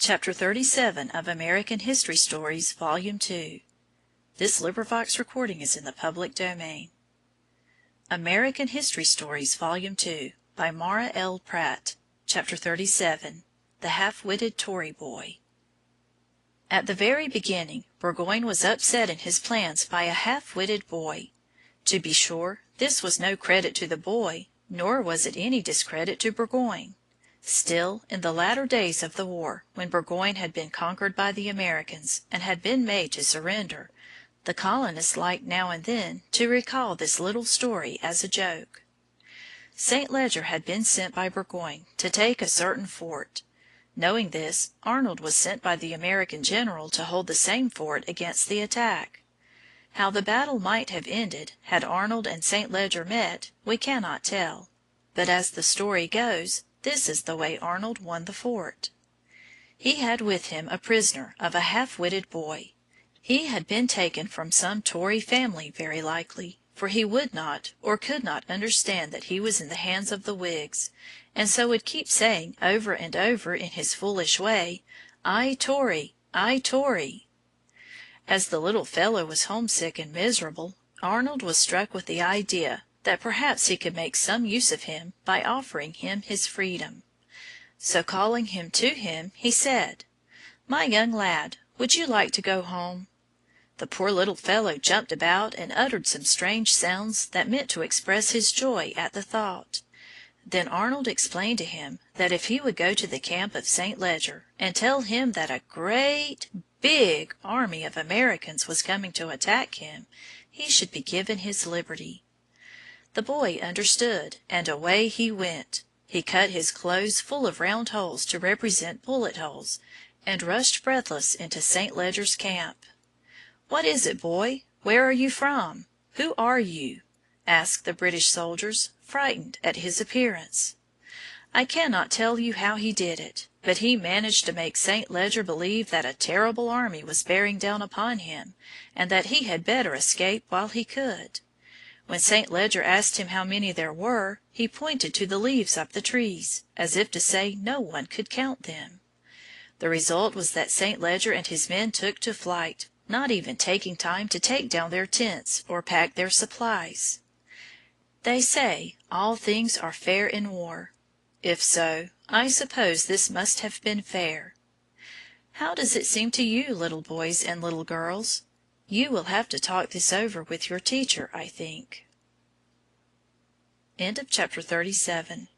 Chapter 37 of American History Stories, Volume 2. Recording is in the public domain. American History Stories, Volume 2, by Mara L. Pratt. Chapter 37. The Half-Witted Tory Boy. At the very beginning, Burgoyne was upset in his plans by a half-witted boy. To be sure, this was no credit to the boy, nor was it any discredit to Burgoyne. Still, in the latter days of the war, when Burgoyne had been conquered by the Americans and had been made to surrender, the colonists liked now and then to recall this little story as a joke. St. Leger had been sent by Burgoyne to take a certain fort. Knowing this, Arnold was sent by the American general to hold the same fort against the attack. How the battle might have ended had Arnold and St. Leger met, we cannot tell. But as the story goes, this is the way Arnold won the fort. He had with him a prisoner of a half-witted boy. He had been taken from some Tory family very likely, for he would not or could not understand that he was in the hands of the Whigs, and so would keep saying over and over in his foolish way, "I Tory, I Tory." As the little fellow was homesick and miserable, Arnold was struck with the idea that perhaps he could make some use of him by offering him his freedom. So calling him to him, he said, "My young lad, would you like to go home?" The poor little fellow jumped about and uttered some strange sounds that meant to express his joy at the thought. Then Arnold explained to him that if he would go to the camp of St. Leger and tell him that a great, big army of Americans was coming to attack him, he should be given his liberty. The boy understood, and away he went. He cut his clothes full of round holes to represent bullet holes, and rushed breathless into St. Leger's camp. "What is it, boy? Where are you from? Who are you?" asked the British soldiers, frightened at his appearance. I cannot tell you how he did it, but he managed to make St. Leger believe that a terrible army was bearing down upon him, and that he had better escape while he could. When St. Leger asked him how many there were, he pointed to the leaves of the trees, as if to say no one could count them. The result was that St. Leger and his men took to flight, not even taking time to take down their tents or pack their supplies. They say all things are fair in war. If so, I suppose this must have been fair. How does it seem to you, little boys and little girls? You will have to talk this over with your teacher, I think. End of chapter 37.